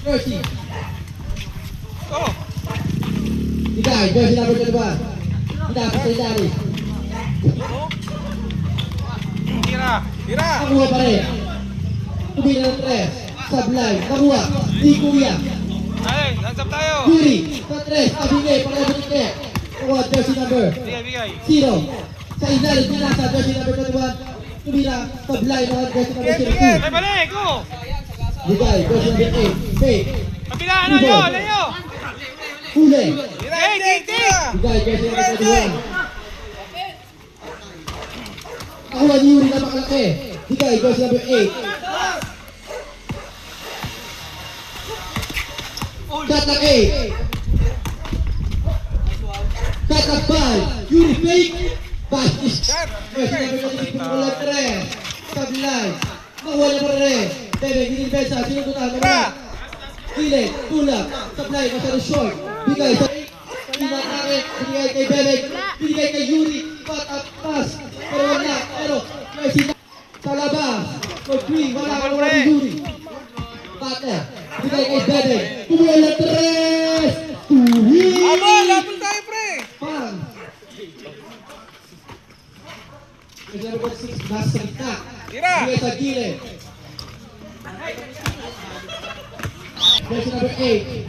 Mercy. Oh! Ikay, jersey number 21. Kita, Pasayari. Tira! Tira! Nakuha pa rin. Tumila ng 3. Sablay. Nakuha. Di Kuya. Ay, lansap tayo! Yuri. Sa 3. Abingay. Pangabot niya. Nakuha, jersey number Bigay, bigay! 0. Sa ilalim, pinasa, jersey number 21. Tumila. Sablay. Nakuha, jersey number Bigay! 02. Ay, balik! Go! Bigay, jersey number 8. Fake. Kabila! Layo! Layo! Huli. Hey, ting, ting! Bigay, jersey number 21. Nakuha ni Yuri na makalaki. Bigay, jersey number 8. Shot ng 8. Shot ng 5. Yuri fake. Basis. Jersey number 8. Pumulat na rin. Sablay. Nakuha niya pa rin. Bebe, ginilbensa. Sino ito na? Gilid. Tulak. Sablay. Masyado short. Bigay sa pinatake. Binigay kay Bebe. Binigay kay Yuri. Pat at pass. Pero wala. Pero Messi sa labas. For 3. Wala ni Yuri. Partner. Binigay kay Bebe. Pumulat na 3. Tuwi. Labol tayo, pre! Pang. Jersey number 6. Nasa gitna. Tira! Binigay sa gilid. Jersey number 8.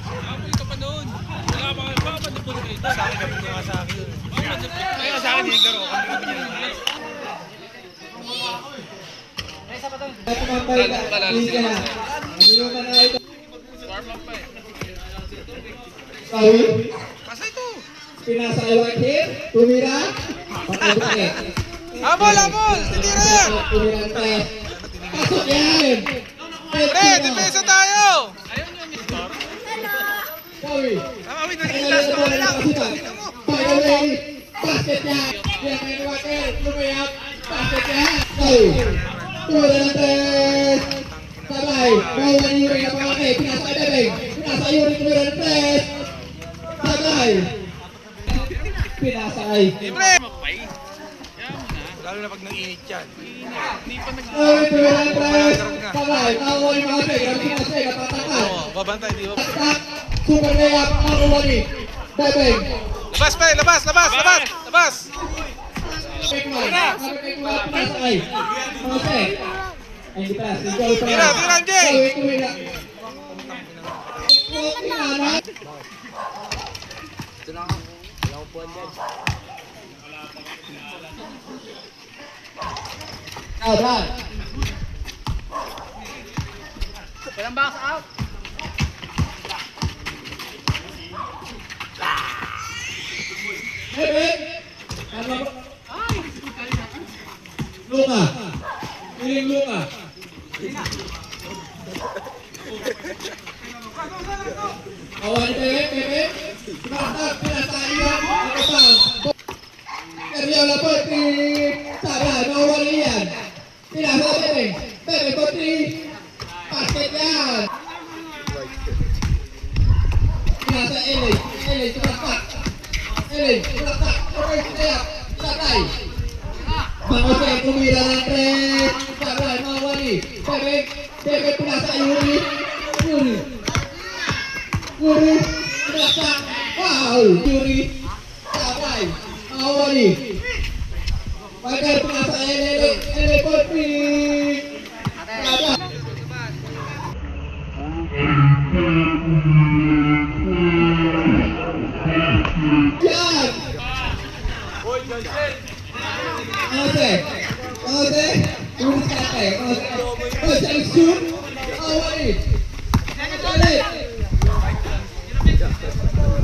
Ito pa noon. Wala pa kayo. Baka mandupon kayo. Sa akin, kapit nga sa akin. Baka mandupon kayo. Kaya sa akin, diniglaro. Kami niya lang. Ay, tumambay ka. Please ka na. Ano ka na ito? Warm up pa eh. Sawi. Pasa ito! Pinasa kay White Hair. Tumira. Pagkabuti. Habol, habol! Titira yan! Tumira ng tres. Pasok yan! Pre, depensa tayo! Sawi. Amawin na Ay, rin last ay, na ay, lang. ay, by the way, basket yan. Yan kay White Hair. Lumayap. Basket yan. Sawi. Tumira ng tres. Sabay. Bawa ni Yuri na pangaki. Pinasa kay Bebeng. Pinasa kay Yuri. Tumira ng tres. Sabay. Pinasa kay Pre! Mapay. Kaya mo na. Lalo na pag nang-init yan. Hindi pa nag... Ay, tumira ng tres. Sabay. Bawa ni mga Bebeng. Kami pinasa kay kapatakan. Oo, babantay, di ba? Tak, super layup, nakuha ni Bebeng. Labas, pre! Labas, labas, labas! Labas! Pekman, pinasakay. Jose. Ay, hindi pala, si Joey pala. Tira, tira, Jay! Joey, tumira. Tinanan. Now, Brad. Walang box out. Bebeng. Ano ba? Luka. Piling Luka. Awan ni Bebeng. Pinasakay, pinasakay. Ako pa. Kerja lapor di sana bawah lian. Tidak boleh. Bebek putri. Pasketnya. Biasa Eli. Eli cepat. Eli cepat. Oke, siap. Sampai. Mengocek pemilihan trek. Sampai bawah ni. Bebek. Bebek pinasa Yuri. Yuri. Yuri. Pinasa. Wow. Yuri. Sampai. Awali. Pakai penasa ele putri. Ada. Yan. Oke. Oke. Ini kate. Oke. Jadi shoot. Awali. Balik.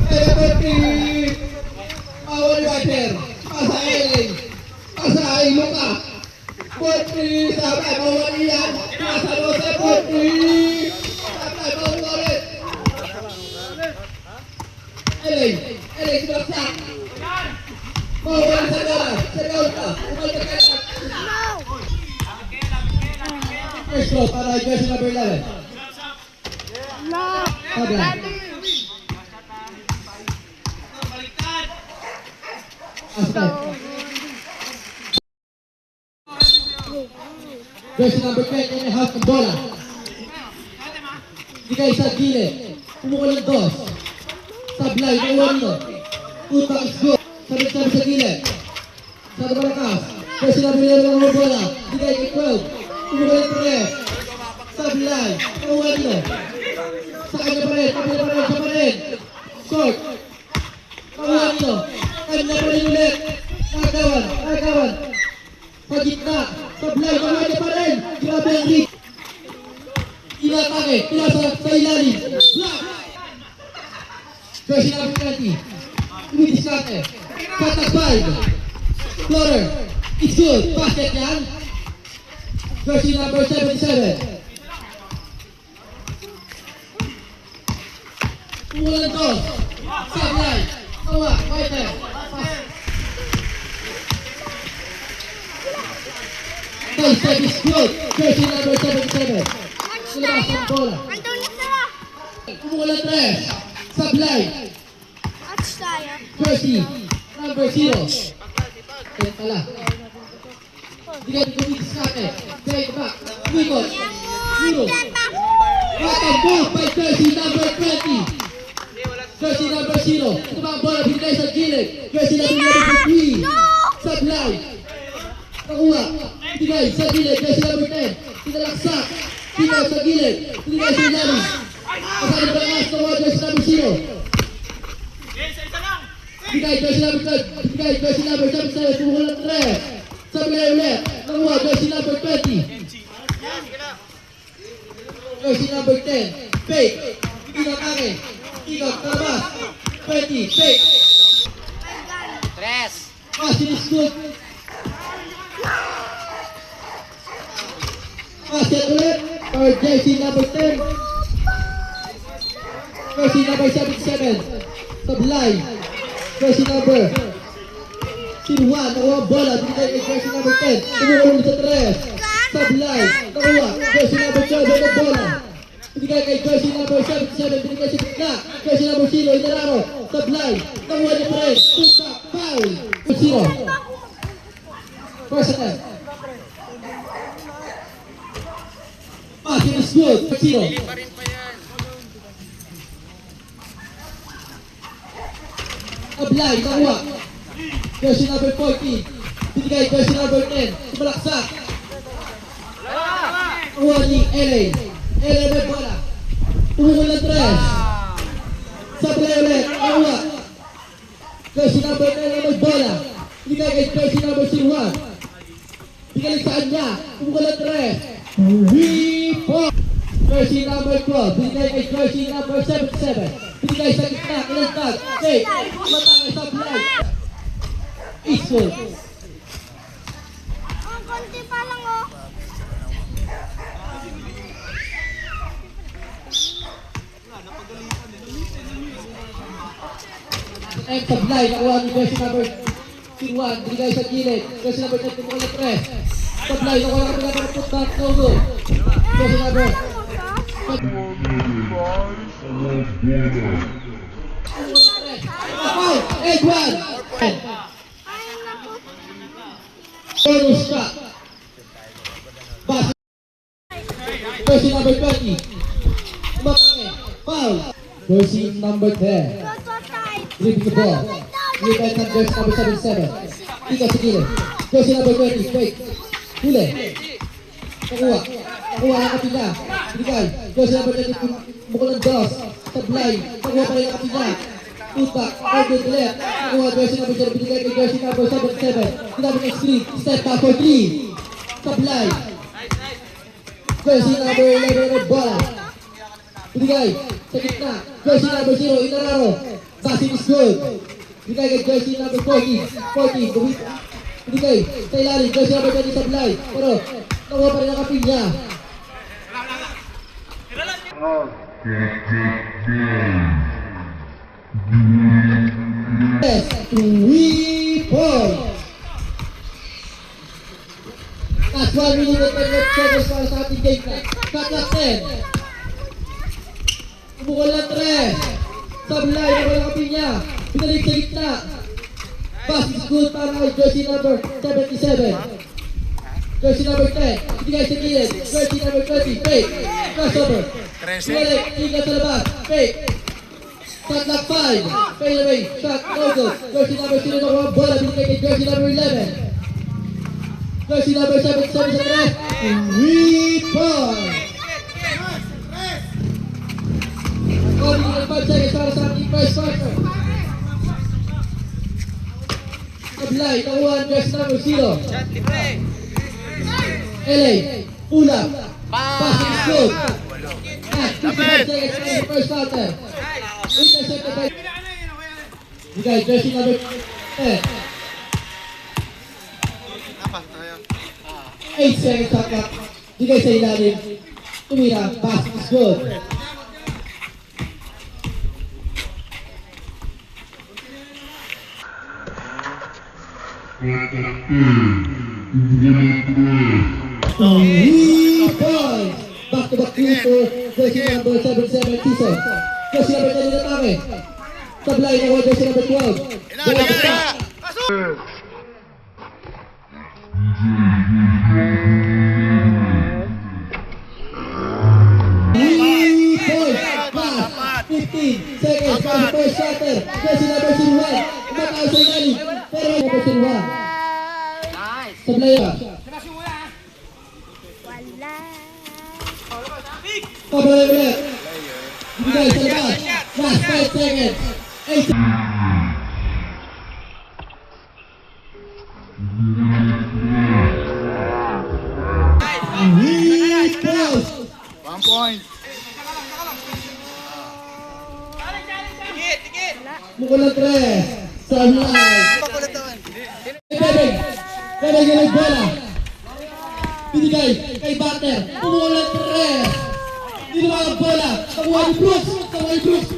Ele putri. Awal wajar, masa Eling, masa Luka, putri sampai bawah Ian, masa Jose putri, sampai bawah Loret, Eling sudah sah, bawah saudara, kembali ke kanan, Eslo para jersey number 11, ada. Jersey number 10 in the house ng bola. Bigay sa gilid. Pumukol ng dos. Sablay, nakuha nito. Utang is good. Sabit-sabit sa gilid. Sa malakas. Kaya sinabi nila ng mga bola. Bigay kay 12. Pumukol ng 3. Sablay, nakuha nito. Sa kanya pa rin, kapila pa rin, siya pa rin. Short. Nakuha nito. Kanya pa rin ulit. Nagawan. Sa gitna. Sablay, nakuha niya pa rin. Grabe ang lead. Inatake, pinasa sa ilalim. Block! Jersey number 20. Umidiskarte. Contact 5. Floater. It's good. Basket yan. Jersey number 77. Umulan to. Sablay. Kawa. Whitehead. Nice step is good. Jersey number 77. Silabas ang bola. Umulan 3. Sablay. Jersey number 0. Ayan pala. Hindi ka kumidiskarte. Take back. Wiggle. 0. What a move by jersey number 20. Jersey number 0. Ito ba ang bola? Binigay sa gilid. Jersey number 3. Sablay. Nakuha. Binigay sa gilid. Jersey number 10. Pinalaksak. Pinaw sa gilid. Binigay sa ilalim. Kasali ba ang as? Nakuha jersey number 0. Binigay jersey number 10. Binigay jersey number 77. Pumukul ng 3. Sablay ulit. Nakuha jersey number 20. Jersey number 10. Fake. Inatake. Ikot. Talabas. 20. Fake. Passing is good. Basket ulit. For jersey number 10. Jersey number 77. Sablay. Jersey number 01. Nakuha bola. Binigay kay jersey number 10. Tumulong sa 3. Sablay. Nakuha. Jersey number 12. Ang bola. Binigay kay jersey number 77. Binigay sa gitna. Jersey number 0. Inararo. Sablay. Nakuha niya pa rin. Tuta. Foul. 0. First attempt. Passing is good. 0. Sablay. Nakuha. Jersey number 14. Binigay jersey number 10. Sumalaksak. Nakuha ni LA. LA may bola. Tumukol ng 3. Sablay ulit. Nakuha. Jersey number 10 may bola. Binigay kay jersey number 01. Binigay sa kanya. Tumukol ng 3. Rebound. Jersey number 12. Binigay kay jersey number 77. Binigay sa gitna. Inantag. Fake. Matangay sa Sablay. Eastwood. Ang konti pa lang oh. And Sablay. Nakuha ni jersey number 1. Binigay sa gilid. Jersey number 10. Tumukol ng 3. Sablay. Nakuha ng pinaka ng putback. No good. Jersey number 8-1. Bonus shot. Basket. Jersey number 20. Matake. Foul. Jersey number 10. Dribbling the ball. Rebound ng jersey number 77. Ika sa gilid. Jersey number 20. Fake. Huli. Nakuha. Nakuha ng kapila. Binigay. Jersey number 20. Bukol ng dos. Sablay. Nakuha pa rin ang kapila. Putback. Order to left. Nakuha jersey number 0. Binigay kay jersey number 77. Ginamit ng screen. Step back for 3. Sablay. Jersey number 11 ng bola. Binigay. Sa gitna. Jersey number 0. Inararo. Passing is good. Binigay kay jersey number 40. 40. Binigay. Sa ilalim. Jersey number 20. Sablay. Pero nakuha pa rin ang kapila. Yes, 3 points. That's 1 minute and 10 seconds para sa ating game na. Shot clock 10. Umukol ng 3. Sablay, nakuha ng kapila. Pinalik sa gitna. Pass is good para kay jersey number 77. Jersey number 10. Binigay sa gilid. Jersey number 20. Fake. Crossover. Pinalik, tingnan sa labas. Fake. Shot lock 5. Fade away. Shot, no good. Jersey number 0 na kuha. Bola, binigay kay jersey number 11. Jersey number 7 sa 3. Rebound. Only 5 seconds para sa ating first quarter. Sablay, nakuha ang jersey number 0. LA, pula. Passing is good. At 55 seconds para sa first quarter. Intercepted by Bigay, jersey number 10. 8 seconds shot clock. Bigay sa ilalim. Tumira, passing is good. Rebound! Back-to-back two for jersey number 77, Tiso. Jersey number 10 na tame. Sablay na ko jersey number 12. Bola sa top. Rebound! Pass! 15 seconds for the first starter. Jersey number 01. Mataas sa ilalim. Pero number 01. Sablay na. Pabalay ulit. Bigay sa labas. Last 5 seconds. 8 Rebound! 1 point. Mukulang 3. Sablay. Bebeng. Bebeng yung bola. Binigay kay Barter. Mukulang 3. Dinuwa ang bola. Nakuha ni Brooks. Nakuha ni Brooks.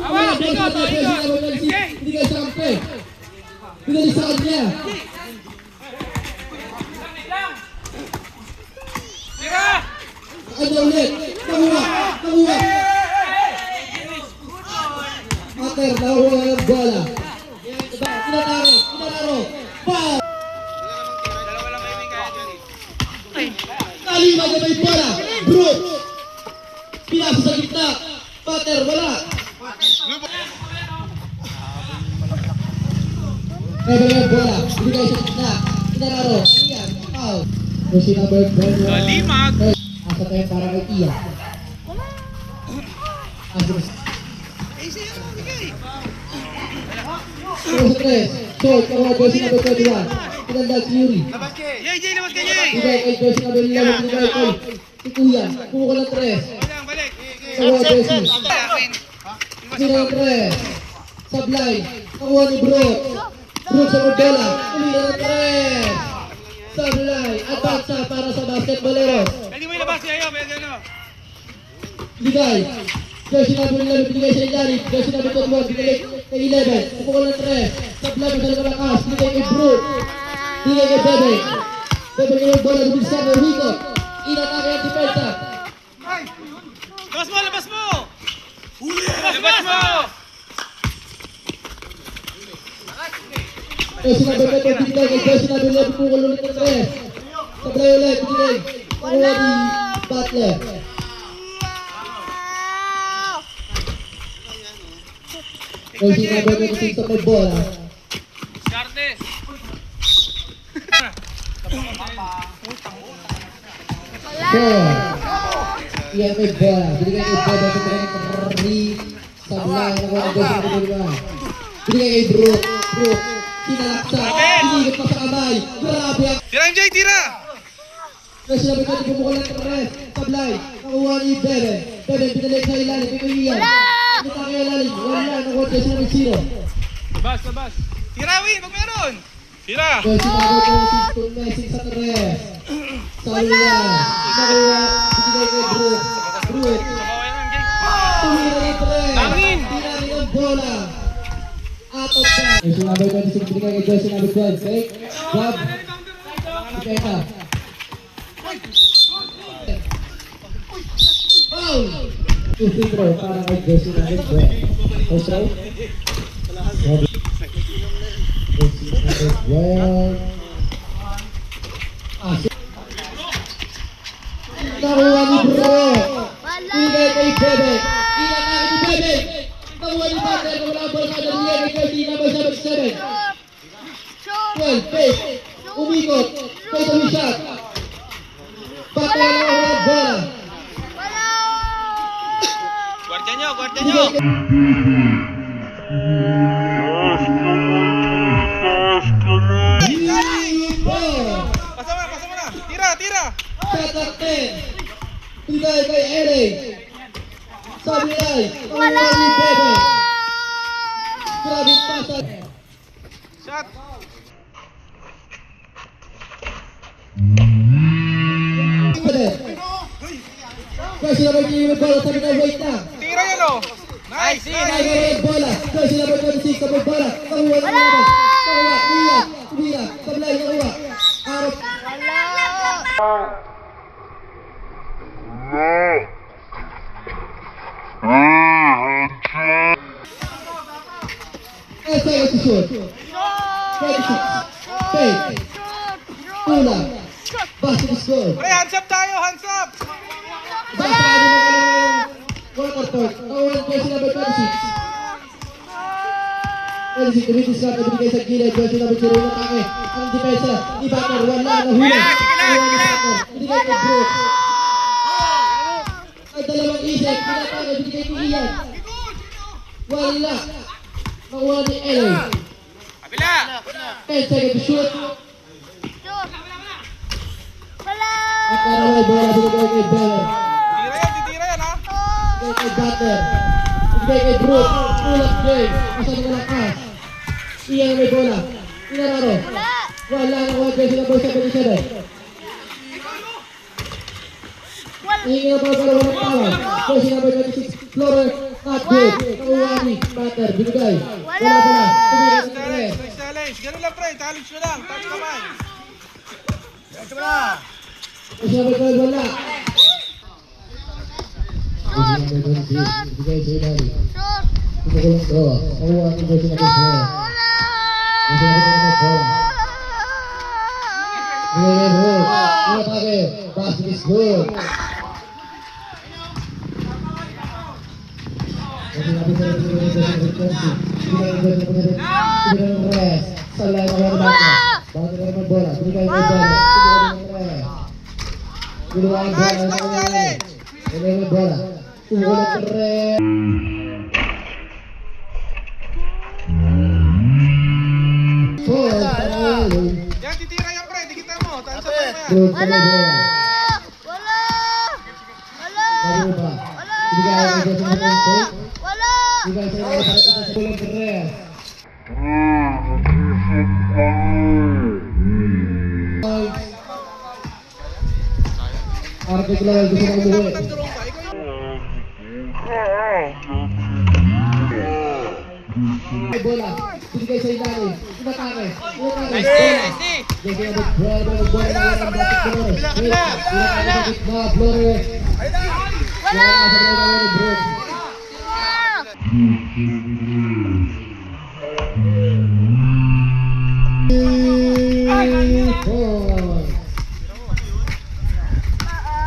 Binigay sa kampe. Binigay sa kanya. Ano ulit? Nakuha. Nakuha. Barter. Nakuha ang bola. Tinataro. Tinataro. Foul. Kalima niya may bola. Brooks. Pinasa sa gitna. Pater, wala. Kaya bola. Binigay sa gitna. Pinararo. Iyan. Foul. Jersey number 12. Kalimag. Asa tayo para kay Iya. Asa tayo. Sa 3. Short. Kawa jersey number 21. Pinandag si Yuri. Jay, labas ka, Jay. Binigay kay jersey number 11. Binigay kay Kuya. Kumuha ng 3. Balik. Kawa jersey. Pinang 3. Sablay. Nakuha ni Brooks. Brooks sa bola. Kumira ng 3. Sablay. Advance para sa basketballeros. Pwede mo ilabas siya yun. Pwede ano. Bigay. Jersey number 11. Binigay sa ilalim. Jersey number 21. Binigay kay 11. Kumuha ng 3. Sablay. Masalang malakas. Binigay kay Brooks. Binigay kay Bebe. Bebe yung bola. Lumisan ng Rico. Inatake ang depensa. Labas mo, labas mo! Labas mo! Jersey number 11, binigay kay jersey number 11, pukul ulit ng 3. Sablay ulit, binigay. Nakuha ni Butler. Jersey number 26 sa may bola. Skarte! Four. Iyan may bola. Binigay kay Boba. Binigay kay Sablay. Nakuha ni jersey number 21. Binigay kay Brooke. Brooke. Sinalaksa. Binigay pa sa kamay. Grabe ang Tira MJ, tira! Jersey number 20, pumukul ng 3. Sablay. Nakuha ni Bebe. Bebe, binalik sa ilalim. Binigay Ian. Binigay kay ilalim. Wala. Nakuha jersey number 0. Labas, labas. Tira, Win! Pag meron! Tira! Jersey number 26, tumesing sa 3. Sablay. Nakuha. Binigay kay Brooke. Brooke. Sabaw yan, MJ. Tumira ng 3. Tangin. Tinarin ang bola. Out of time. Jersey number 26, binigay kay jersey number 12. Fake. Grab. Ipeta. Foul! 2 free throw para kay jersey number 12. First row. Jersey number 12. Nakuha ni Bro. Bigay kay Bebe. Inatake ni Bebe. Nakuha ni Butler. Wala ang bola sa kanya. Bigay kay Curdy. Number 77. 12. Fake. Umikot. Fake to be shot. Butler na wala ang bola. Gwardiya nyo, gwardiya nyo. Pasa mo na. Tira, tira. Shot at 10. Bigay kay Eric. Sabi ay. Nakuha ni Bebe. Grabe pasa. Shot. Kasi naman yung bola. Sabi na wait na. Tira yan o. Nice, Nakuha nice. yung bola. Kasi naman 26. Sabay bola. Nakuha na naman. Nakuha. Uya. Uya. Sablay. Nakuha. Arap. And second to shoot. 26. Fake. Tula. Basket score. Pre, hands up tayo, hands up. Basta ka naman ka ng quarter court. Nakuha ng jersey number 26. 26. Tumitis ka. Kabigay sa gilid. Jersey number 0 na take. Ang depensa. Ni Butler. Wala na huli. Nakuha ni Butler. Binigay kay Brooke. Ay dalawang isip. Pinatake. Binigay kay Ian. Wala. Nakuha ni Ellen. Kabila. 10 seconds to shoot. At naraway bola. Binigay kay Beller. Tira yan ha. Binigay kay Butler. Binigay kay Brooke. Ulap James. Masyado walang pass. Iyan may bola. Inararo. Wala na kuha jersey number 77. Iyan na bola walang tawag. Jersey number 26. Florer. Not good. Nakuha ni Butler. Binigay. Wala bola. Tumira sa Challenge, tres. next challenge. Ganun lang pre, challenge mo lang. Touch kamay. Jersey number 12. Wala. Jersey number 26. Binigay sa Inari. Pumukulong draw. Nakuha ni jersey number 12. Jersey number 12. Binigay kay Brooke. Inatake. Basket is good. Kasi nabi sa rin yung jersey number 20. Binigay kay jersey number 20. Binigay ng rest. Sa line na wala baka. Bakit na naman bola? Binigay kay bola. Binigay ng rest. Binigay ang bola. Binigay ng bola. Pumukulong ng rest. Four. Panalo. Yan, titira yan pre, dikita mo. Touch kamay mo yan. Brooke sa may bola. Bago ba? Binigay kay jersey number 20. Ibig sa mga para kita sa bulang Perez. Arthur Lawal gusto na umuwi. Ay bola. Binigay sa Inari. Inatake. Inatake. Bola. Jersey number 12. Bola na lang ang basket Flores. Inatake sa gitna. Flores. Wala na sa mga ni Brooke.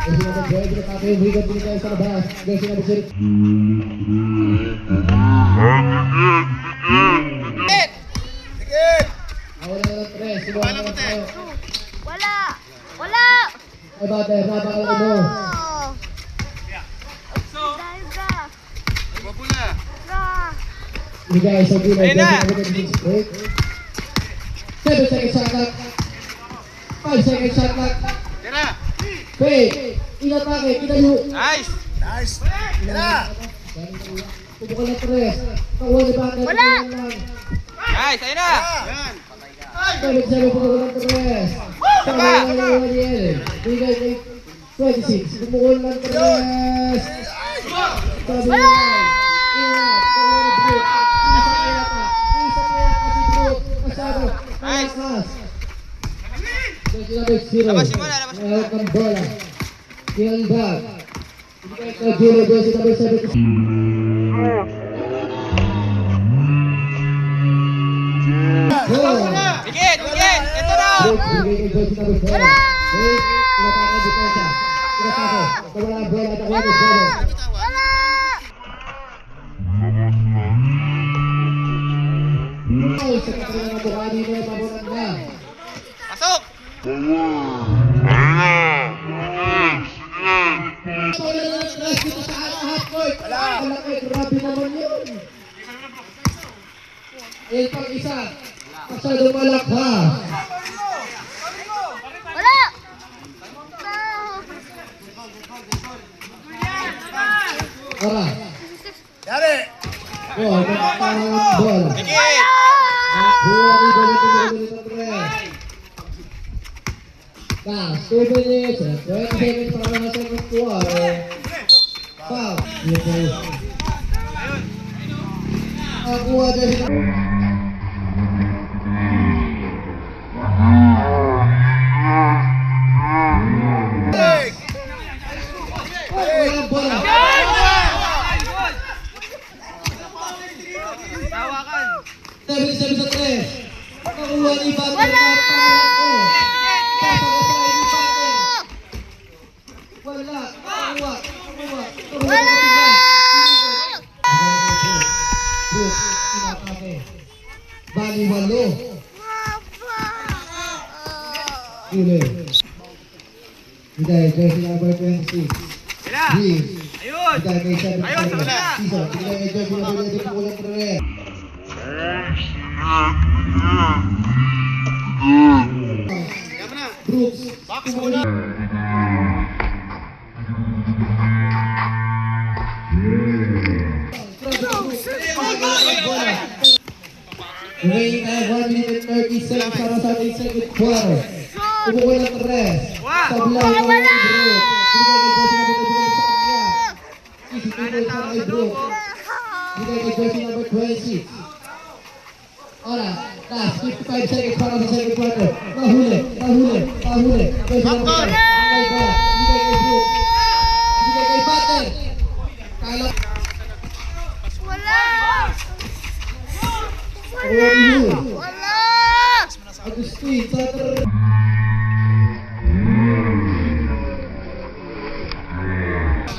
Kasi naman pwede na tayo yung bigat binigay sa labas. Kasi naman sir. Wala na lang tres. Sinuha na lang tayo. Ay bate, napakalaman mo. Bigay sa gilid. Ayun na. 7 seconds shot clock. 5 seconds shot clock. Tira. Fake. Inatake. Kinayo. Nice. Pupukal na tres. Nakuha ni Butler. Wala. Nice, ayun na. 7-7 pupukal na tres. Taba. Nakuha ni Ellen. Bigay kay 26. Pupukal na tres. Sabi ni Ryan. Ingat. Nakuha ni Brooke. Isa pa yata si Brooke. Masyado. Malakas. Labasin mo na, labasin mo na. Mayroon kang bola. Kilang bag. Ibigay kay Jiro. Jersey number 76. Dikit, dikit. Ito na. Brooke, bigay kay jersey number 12. Brooke, inatake ang depensa. Wala ang bola at ako yung bola. Sa katawan ng mukha dito ay pabunan na. Pasok! Wala na ang stress dito sa half court. Wala kayo, grabe naman yun. Ayun pang isa. Masyadong malakha. Wala! Tara. Yari! Oh, magkakaroon bola. Dikit! Nakuha ni Dolito Andres. Last 2 minutes and 20 seconds para sa second quarter. Foul. Nakuha dyan si walang bola. Tawakan! 77 sa 3. Nakuha ni Bater na pangalan ko. Papagasahin ni Bater. Wala. Nakuha. Nakuha. Brooks, inatake. Bali, 8. Huli. Bigay, jersey number 20. Reeves. Ayun! Bigay kay 7. Ayun, sa kabila. Season. Bigay kay jersey number 20. Pukulang 3. Brooks. Box muna! Remaining time 1 minute and 30 seconds para sa ating second quarter. Pumukul ng 3. Sablay ng mga Brooks. Bigay kay jersey number 20 sa kanya. Easy 2 para kay Brooks. Bigay kay jersey number 26. Ora, last 55 seconds para sa second quarter. Nahuli. Jersey number 10. Bigay bola. Bigay kay Brooks. Bigay kay Bater. Kala. Wala! Agustin, Sater.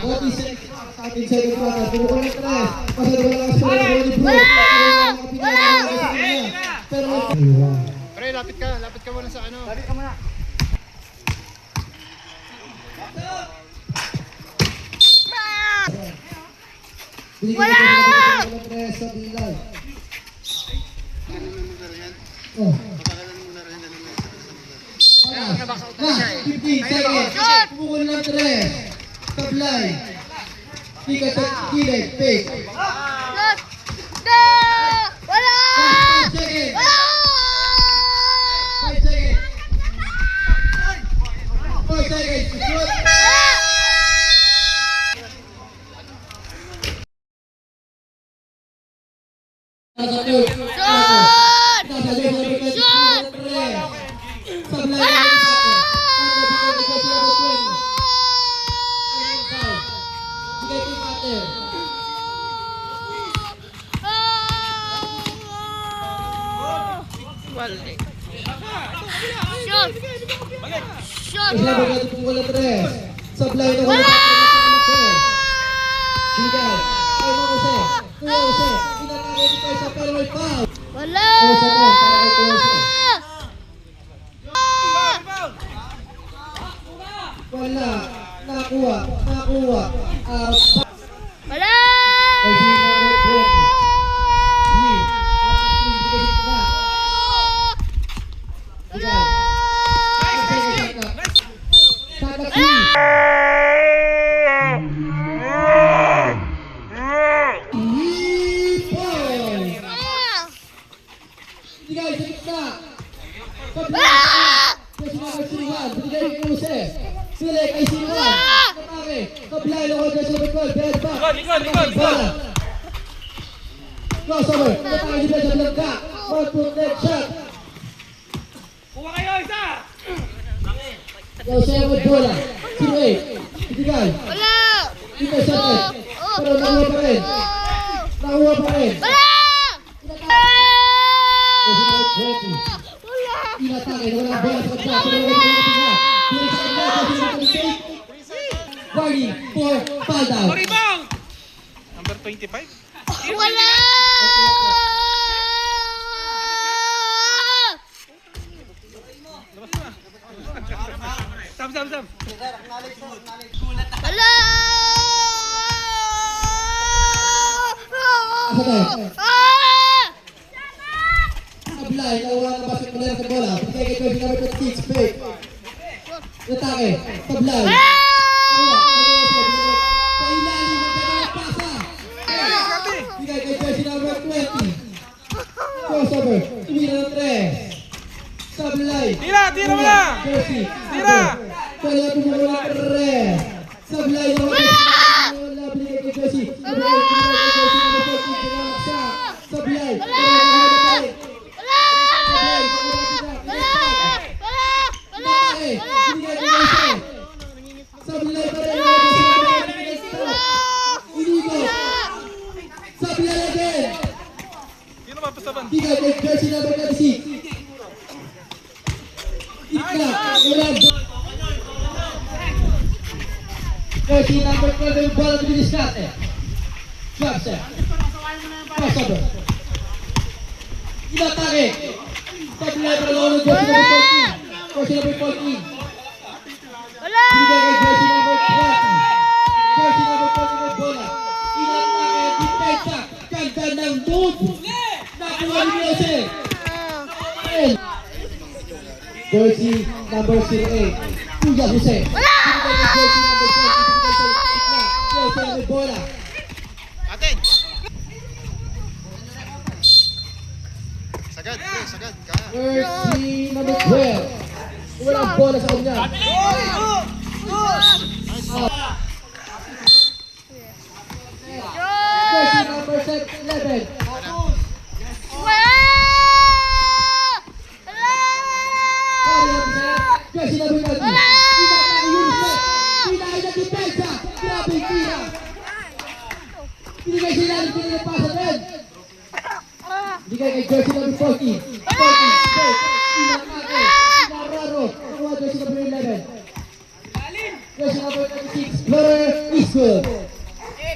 Body set sa ating second quarter. Pumukul ng 3. Pasado lang ang sila ng Brooks. Pero Pre, lapit ka muna sa ano. Lapit ka muna. wala! Sa bilay. Oh. Last 15 seconds. Pumukul ng 3. Sablay. Tika sa kilid. Fake. Shot! No! Wala! Last 5 seconds. Wala! 5 seconds. 4 seconds. Shoot. Shot! Shot! Sablay na wala Bigay. Ay, Mose. Kuya Jose. Inatake dito sa pero may foul. Wala! Oh, sa para kay Kuya Jose. Wala. Nakuha. Out. Wala! Ay, si number 20. Three. Bigay. Satak three. Bigay sa gitna. Kasi number 3-1. Bigay kay Jose. Sili kay Silva. Natake. Kablay ng order sa Bicol. Behind back. Likod. Bola. Crossover. Natake di ba sa Blanca. One-foot leg shot. Kuha kayo, isa! Jose with bola. Sino A. Bigay. Wala! Dito sa net. Pero nakuha pa rin. Wala! Kasi number 20. Wala! Inatake. Walang bola sa kanya. Pero walang bola sa kanya. Pero sa kanya. Kasi number 28. warning for foul down. Rebound! Number 25. Wala! Sam, Sam, Sam. Wala! Asa tayo? Ah! Sablay, nakuha ng basket mo sa bola. Bigay kay Jersey number 26, fake. Atake, Sablay. Ah! Sa ilalim ng kanyang pasa. Bigay kay Jersey number 20. Crossover, tumira ng 3. Sablay. Tira, tira mo na! Jersey. Tira! Kaya tumira ng 3. Sablay. Wala, binigay kay Jersey. Binigay kay Jersey number 14. Pinalaksa. Sablay. Sablay pa rin. Inigo. Sablay again. Sino ba pasaban? Bigay kay Jersey number 26. Ikla. Ulan. Jersey number 12 yung bola na biniskate. Drop set. Crossover. Inatake. Sablay pa rin ng Jersey number 14. Jersey number 14. Wala! Bigay kay Jersey number 20. Jersey number 20 ng bola. Inatake ang depensa. Ganda ng move. Nakuha ni Jose. Jersey number 08. Kuya Jose. Bigay kay Jersey number 20. Bigay sa gitna. Jose ang may bola. Atin! Sagad, pre, sagad. Kaya. Jersey number 12. Walang bola sa kanya. Jersey number 11. Wala! Jersey number 11. Inatake yun. Inahin na depensa. Grabe yung tira. Binigay sila ng pinapasa din. Bigay kay Jersey number 40. 40. Break. Inatake. Inararo. Nakuha Jersey number 11. Jersey number 36. Floater is good.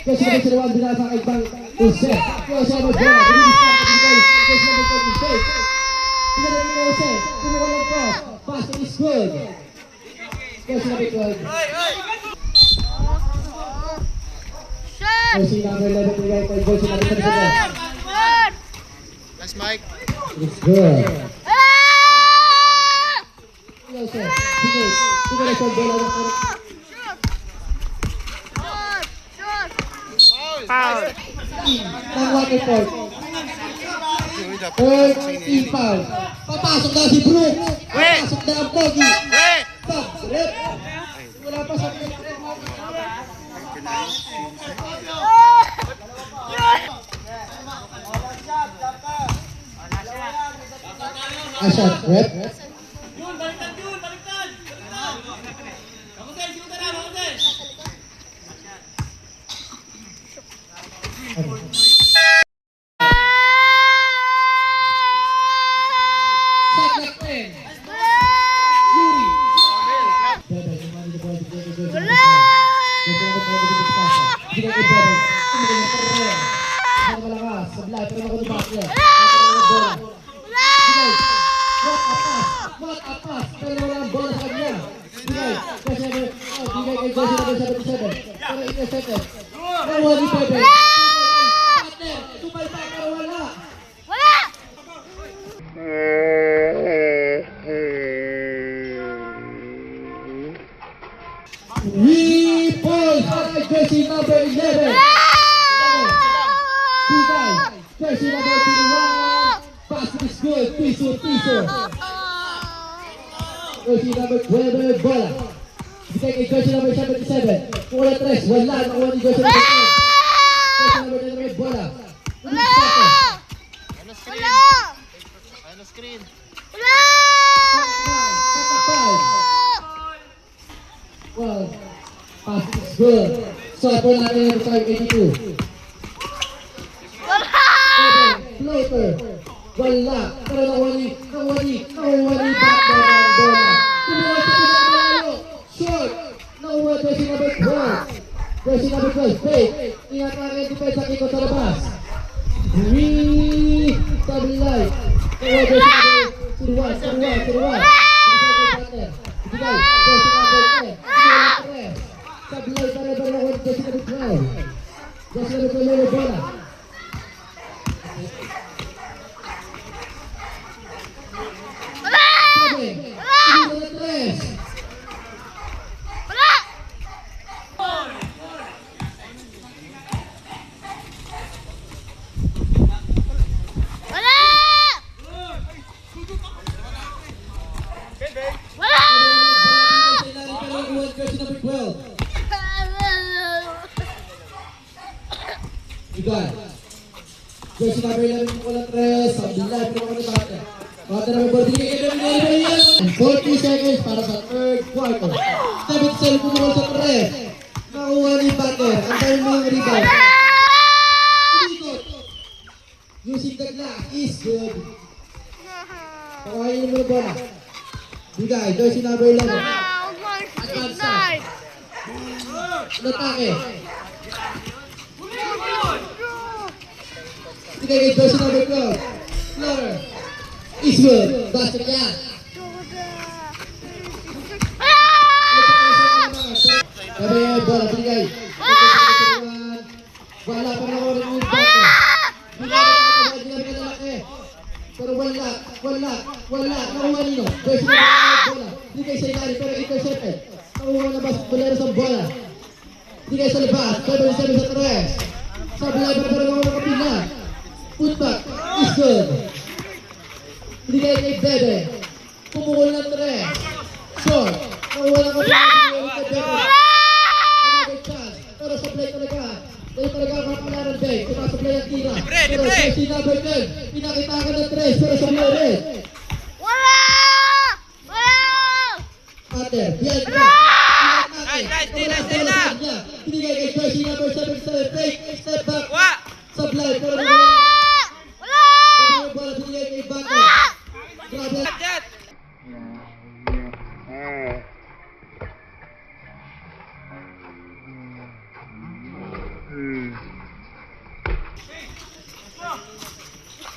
Jersey number 01. Binasa kay Bang Jose. Jose number bola. Binibiskan. Binigay. Jersey number 40. Break. Binigay kay Jose. Kumuha ng cross. Pass is good. Jersey number 12. Shot! Jersey number 11. Binigay kay Jersey number 37. Shot! Nice, Mike. It's good. Ah! Jose. Binigay. Binigay sa bola ng Shot! Foul. ng Waterford. Third team foul. Papasok na si Brooke. Papasok na ang Pogi. Pre! Stop. Rep. Wala pa sa shot. Rep. Shot na 10. Yuri. Bebe, kumani the ball. Wala! Bigay kay Bebe. Tumigil na karre. Isang malakas. Sablay. Pero ako ni Bakle. Nakataroon ng bola. Bigay. What a pass. Pero wala ang bola sa kanya. Bigay. Bigay kay Jersey number 77. Pero intercepted. Nakuha ni Bebe. Partner. Tupay pa. Pero wala. Wala! Repulse kay Jersey number 11. Bigay. Jersey number 21. Pass is good. Piso. Jersey number 12. Bola. Bigay kay Jersey number 77. Wala tres. Wala. Nakuha ni Jersey number 10. Jersey number 10. Bola. Wala! Ano screen? Wala! Ano screen? Wala! Well, pass is good. So, ito natin yung 582. Wala! Floater. Wala. Pero nakuha ni backdoor ng bola. Tumuha sa pinakalalo. Short. Nakuha jersey number 12. Jersey number 12, fake. Inatake ang depensa, ikot sa labas. Stabilize. Nakuha jersey number 01. Ibigay, jersey number 10. Stabilize, para-para nakuha jersey number 12. Jersey number 12, may bola. Jersey number 11 ko lang 3, sa bilay, pero ako ni Bate. Bate na may ball, binigay ka na binigay. 40 seconds para sa third quarter. 7-7 kumukul sa 3. Nakuha ni Bate, ang dahil mo yung rebound. Umikot. Using the glass is good. Pakawain mo yung bola. Bigay, jersey number 11. Advance side. Natake. Bigay kay jersey number 12. Floater. Eastwood. Basket yan. Sabi yung bola, bigay. Wala pa na ako rin yung bate. Bigay ka lalaki. Pero wala. Nakuha nino. Jersey number 12 bola. Bigay sa ilalim pero intercepted. Nakuha na basketballero sa bola. Bigay sa labas. 7-7 sa 3. Sabi lang para naman makapila. Putback is good. Bigay kay Bebe. Pumukul ng 3. Short. Nakuha ng kapila. Bigay kay Bebe. Another chance. Pero sa play talaga. Dahil talaga ang kapila ng Bebe. Kung sa play ang Tina. Pero jersey number 10. Pinakita ka ng 3. Pero sa play ulit. Pater. Behind ka. Nice, Tina. Binigay kay jersey number 7. Fake. Step back. Sablay. Pero bola binigay kay Bate. Grabe. Jet.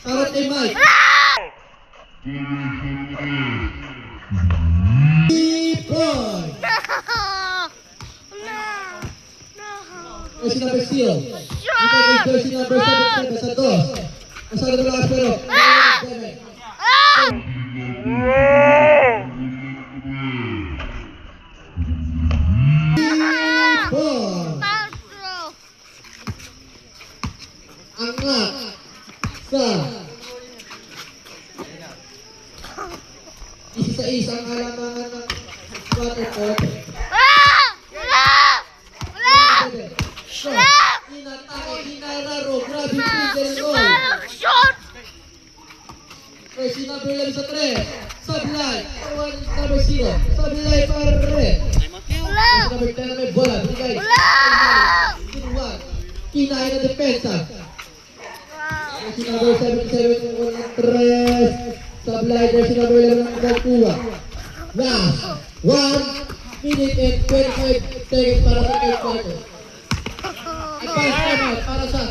Para kay Mike. Boy. Jersey number seal. Binigay kay jersey number 7 sa 2. Masarap na lakas pero. Angkat sa isa-isang halamangan ng water court. Inatake, inararo, grabe finger goal. Jersey number 11 sa 3. Sablay, number 0. Sablay para red. Jersey number 10 na may bola. Binigay. Kinuha. Kinahin na depensa. Jersey number 77 ng 3. Sablay, jersey number 11 ng Kuha. Last. 1 minute and 25 seconds para sa third quarter. Advance naman para sa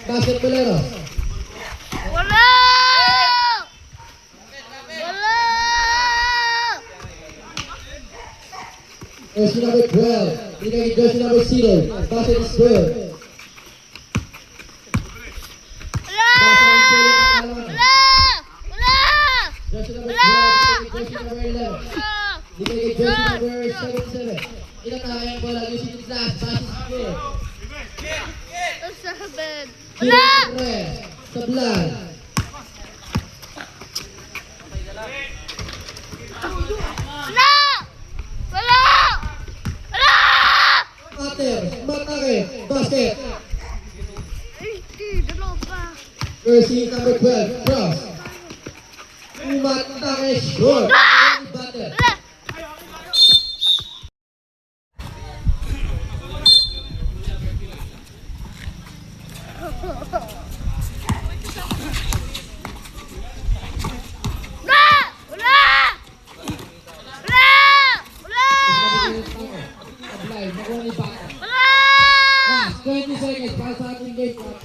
basketballero. Jersey number 12. Binigay kay jersey number 0. Basket is good. Jersey number 12. Jersey number 11. Binigay kay jersey number 77. Inatake ang bola using the glass. Basket is good. Sablay. Pater, matake, basket. Jersey number 12, cross. Umatake, short. Pater. nakuha ni Baka. Wala! Last 20 seconds para sa ating game clock.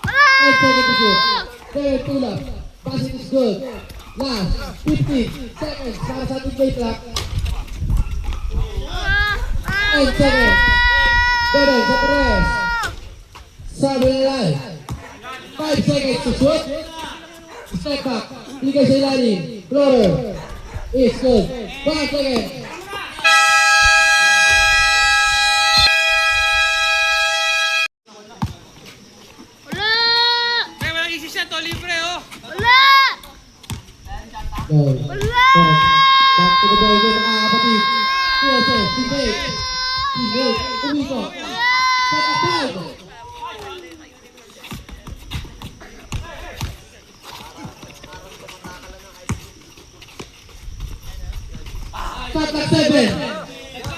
Wala! 8 seconds to shoot. Third pull-up. Passing is good. Last 15 seconds para sa ating game clock. 8 seconds. Bebe, sa tres. Sabi na lang. 5 seconds to shoot. Step back. Bigay sa ilalim. Floater. Is good. 5 seconds. Wala! Pre, walang isis yan to, libre oh. Wala! Go. Wala! Back to the ball game mga kapatid. PSA, teammate. Teammate. Umiko. Sa kapag. Shot clock 7.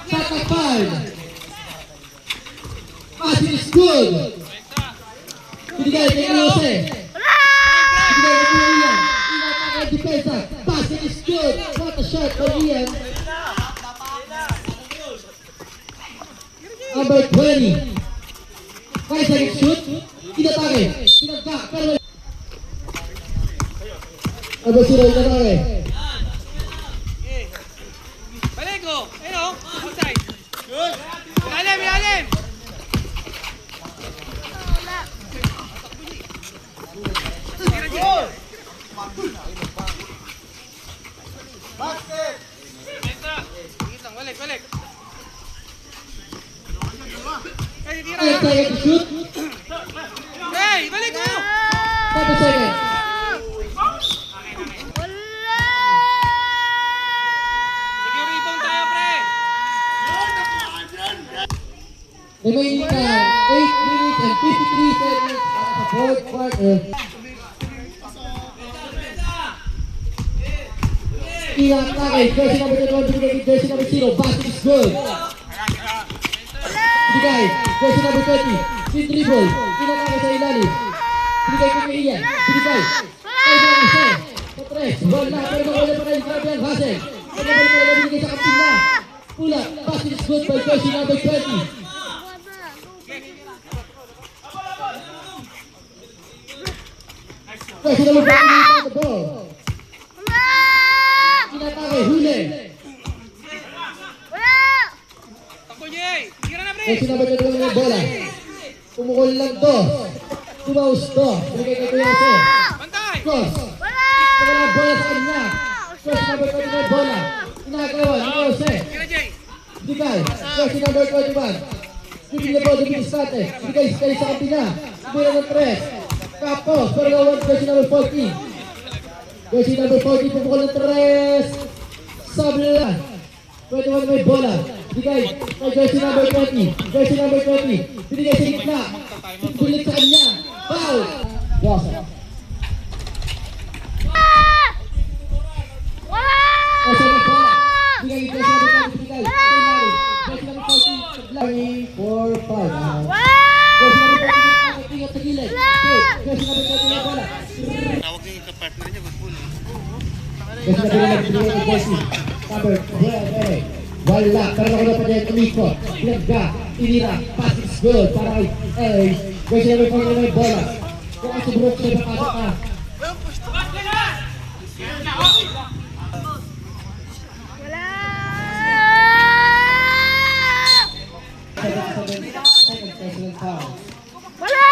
Shot clock 5. Passing is good. Binigay kay Jose. Binigay kay Kuya Ian. Ian ang depensa. Passing is good. What a shot for Ian. Number 20. 5 seconds shoot. Inatake. Pinagka. Pero number 0 inatake. Balik oh. Ayun oh. Outside. Good. Ilalim, ilalim. Balik, balik. Hey, tira. 8 seconds shoot. Hey, balik mo. 7 seconds. Wala! Secure rebound tayo, pre. Remaining time 8 minutes and 53 seconds at the fourth quarter. Ian atake. Jersey number 21 binigay kay jersey number 0. Basket is good. Binigay. Jersey number 20. Sin dribble. Inatake sa ilalim. Binigay kay Ian. Binigay. Kay Jose. Patres. Wala. Pero wala pa rin. Grabe ang Hazel. Wala pa rin binigay sa kapatid na. Pula. Basket is good by jersey number 20. Jersey number 20 on the ball. Wala! Inatake. Huli. Wala! Takbo niya eh. Tira na, pre. Jersey number 21 ng bola. Pumukol lang to. Tumaus to. Binigay kay Kuya Jose. Bantay. Cross. Wala! Wala ang bola sa kanya. Jersey number 21 bola. Inagawa ni Kuya Jose. Tira, Jay. Bigay. Jersey number 21. Bigay na po. Bigay state. Bigay kayo sa kapina. Bigay ng 3. Tapos. Pero nawan jersey number 14. Jersey number 14. Pumukol ng 3. Sabi nila. 21 may bola. Bigay kay jersey number 20. Jersey number 20. Binigay sa gitna. Bulit sa kanya. Foul. Wasa. Wala! Kasi may bola. Bigay kay jersey number 20. Bigay. Kay Larry. Jersey number 14. Larry. 4-5. Wala! Jersey number 20. Ingat sa gilid. Okay. Jersey number 20 may bola. Tawag yung kapartner niya, mag-pull. Jersey number 11. Bigay kay jersey. Number 12. Wala. Pero nakuha pa niya. Umiko. Pinagga. Inira. Pass is good. Para kay Larry. Jersey number 14 may bola. Kung ang subrok siya napasok ka. Wala! 7 personal foul. Wala!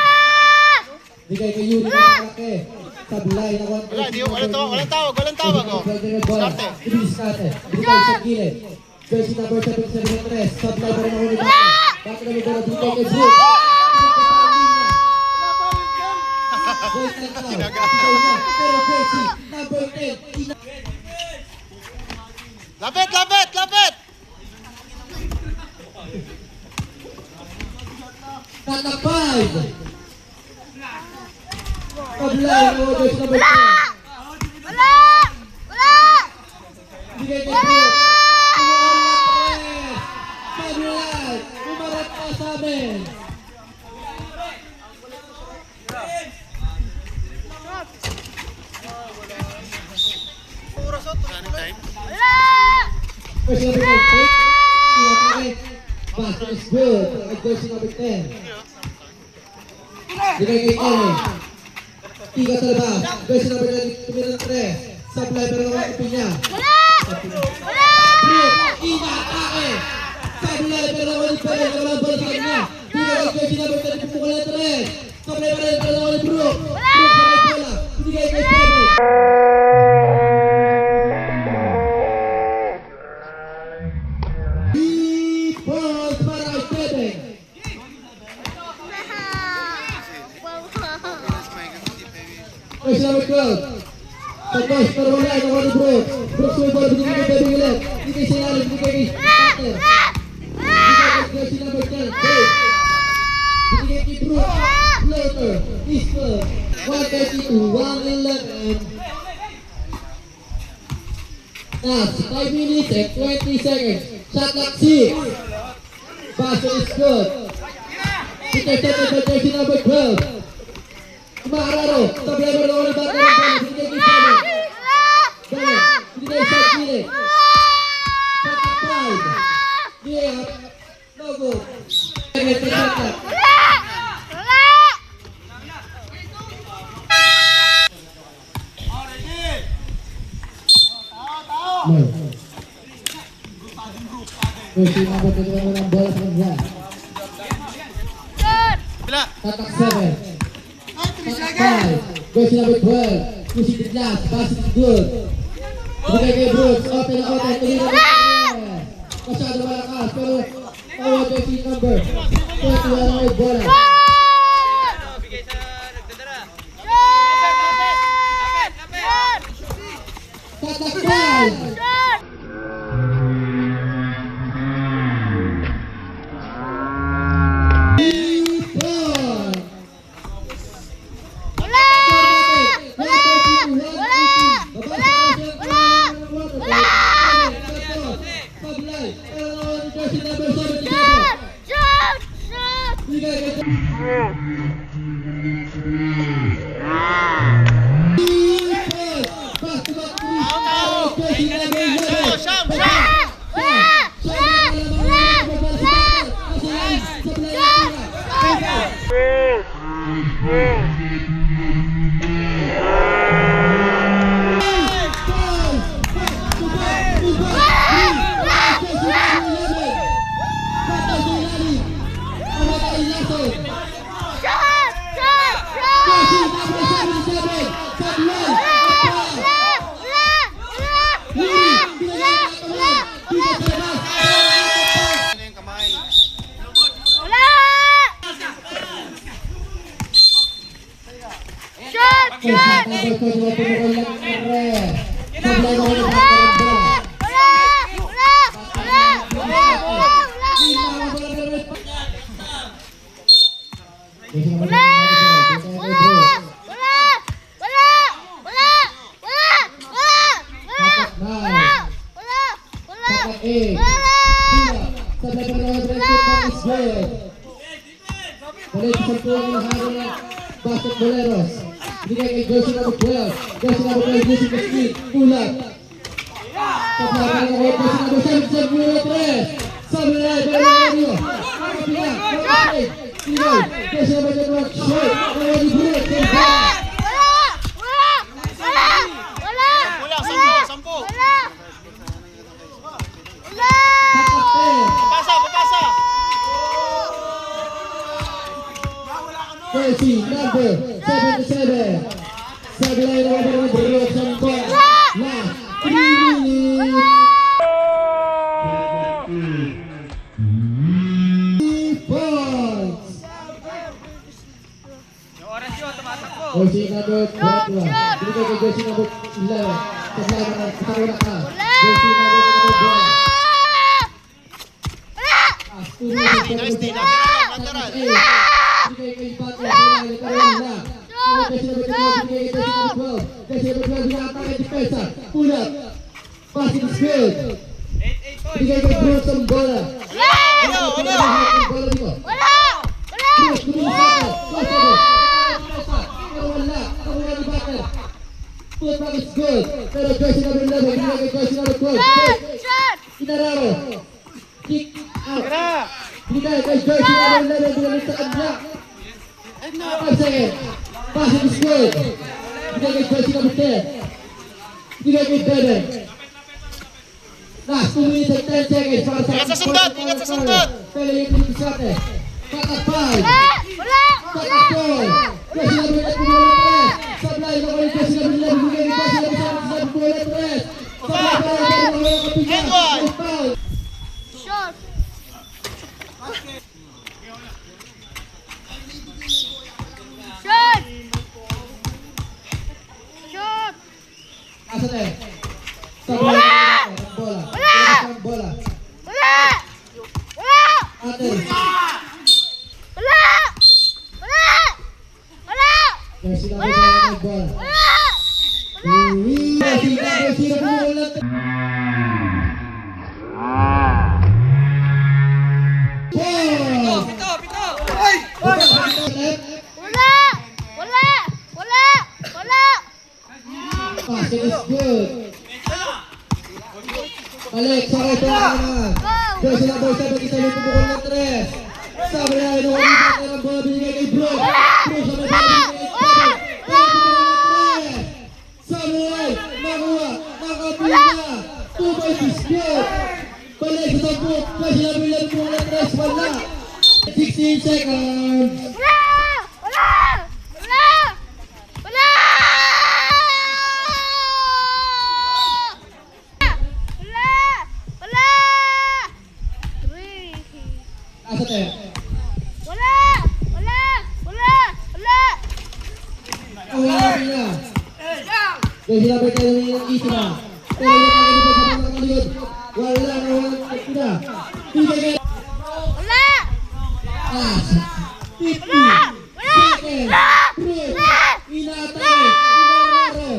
Bigay kay Yuri ng malaki. Sablay na 1. Wala, di, walang tawag, walang tawag, oh. Starte. Ibilis natin. Bigay sa gilid. Jersey number 773. Sablay pa rin ako ni Baka. Baka na may bola. Bigay kay Brook. Wait lang daw. Bigay na. Pero jersey number 10. Lapit, lapit, lapit! Kata 5. Sablay na jersey number 10. Wala! Wala! Bigay kay Brook. Sablay. Umarap pa sa amin. Running time. Wala! First number 5. Inatake. Pass. Basket is good. At jersey number 10. Bigay kay Kene. Tiga sa labas. Jersey number 9. Tumira ng 3. Supply pero naman ipin niya. Wala! Wala! Brook. Ina-atake. Supply pero naman ipin niya. Nawalan bola sa kanya. Bigay kay jersey number 10. Pupukul ng 3. Supply pa rin pero naman ni Brook. Brook sa may bola. Bigay kay Kene. Balls para kay Kene. Jersey number 12. Tapos, pero wala, nakuha ni Brooks. Brooks may bola, binigay kay Bebe ulit. Binigay sa ilalim, binigay kay Carter. Binigay kay jersey number 10, Dave. Binigay kay Brooks. Floater, Easter. 132, 111. Last 5 minutes and 20 seconds. Shot clock 6. Basket is good. Intercepted by jersey number 12. Mahararo, sablay mo naman ang bata ng bola. Binigay kay Bebe. Bebe, binigay sa Gile. Shot clock 5. Yeah, no good. Bebe, take shot clock. No. Jersey number 21 ng bola sa kanya. Bila. Tatak 7. Tatak 5. Jersey number 12. Pushing the glass. Basket is good. Binigay kay Brooks. Open na open. Tumira na. Masyado malakas. Pero tawa jersey number 21 ang may bola. Bigay sa nagdadara. Tatak 5. Basketballeros. Binigay kay jersey number 12. Jersey number 12 using the speed. Pull-up. Tapos na kay jersey number 7. Serve number 3. Sabi na rin. Pero na rin yun. Kapila. Kapila. Binigay. Jersey number 10. Short. Nawa ni Brooks. Sampu. Papasa. Papasa. Jersey number 77. Sabi na rin naman Brooks ang bola. Last 3 minutes. 3 points. Yung oras yun, tumatakbo. Jersey number 21. Binigay kay jersey number 11. Sabi na rin kataruna ka. Jersey number 12. Nice D. Lateral. Binigay kay Butler. Binigay kay Karolina. Jersey number 12. Binigay kay jersey number 12. Jersey number 12. Binakata kay Defensa. Pull up. Basket is good. 8 points. Binigay kay Brooks ang bola. Ano? Ang bola dito. Brooks, bumili sa akin. Pero wala. Nakuha ni Butler. Putback is good. Pero jersey number 11. Binigay kay jersey number 12. Inararo. Kick out. Binigay kay Jersey number 11. Binigay sa kanya. 5 seconds. Passing is good. Binigay kay Jersey number 10. Binigay kay Bebe. Last 2 minutes and 10 seconds para sa Ingat sa sundot, ingat sa sundot. Pele yung pinag-isate. Patak 5. Wala! Patak 4. Jersey number 8 bumulat 3. Sablay na ko rin Jersey number 11. Binigay kay Jersey number 7 bumulat 3. Sablay para walang kapitan. Edward. Foul. Shot! Shot! Shot! Asa tayo? Sablay na bola. Bola. Wala! Wala! Ate. Wala! Wala! Wala! Jersey number 11 bola. Wala! Jersey number 0 bumulat 3. Pito, pito! Wala! Wala! Wala! Wala! Passing is good. Balik, sakay pa naman. Jersey number 7, isa may pumukol ng 3. Sabi na, inuwalitan na ng bola, binigay kay Brook. Brook sa may bola, binigay kay Kevin. Kevin pumukol ng 3. Sabi na, nakuha, nakapila. 2 points is good. Balik sa Brook, Jersey number 11 pumukol ng 3, wala. 16 seconds. Wala! Wala! Wala! Wala! Wala! Wala! 3. Asa tayo? Wala! Wala! Wala! Wala! Ang wala na. Jersey number 10 ng isa na. Pero yung pagkakita sa mga kaligod. Wala na, walang kapila. Binigay kay Wala! As. 50 Wala! seconds. Wala! Brook. Wala! Inatay. Inararo.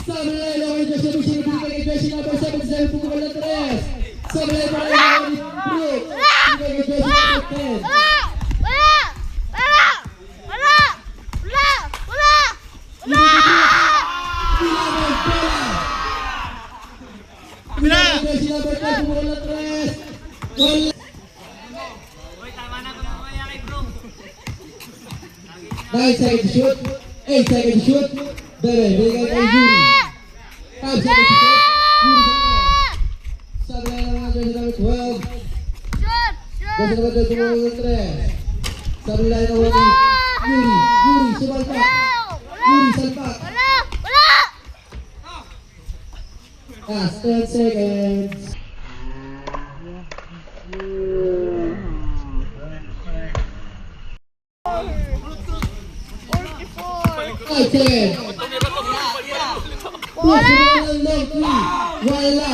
Sabi na yun ako yung Jersey number 7. Binigay kay Jersey number 7. Sabi pumukol ng 3. Sabi na yun ako yung Brook. Binigay kay Jersey number 10. Wala! Wala! Wala! Wala! Wala! Wala! Wala! Bila Jersey number 10 pumukol ng 3. Wala. Uy, tama na kung mamaya kay bro. 9 seconds to shoot. 8 seconds to shoot. Bebe, binigay kay Yuri. 5 seconds to shoot. Yuri sa tres. Sabi na naman Jersey number 12. Shot! Jersey Shot! number 12 pumukol ng 3. Sabi na naman ni Yuri. Yuri, sumalpak. Yuri, salpak. Wala! Wala! Last 10 seconds. Five seconds. Puso na ng long three. Wala.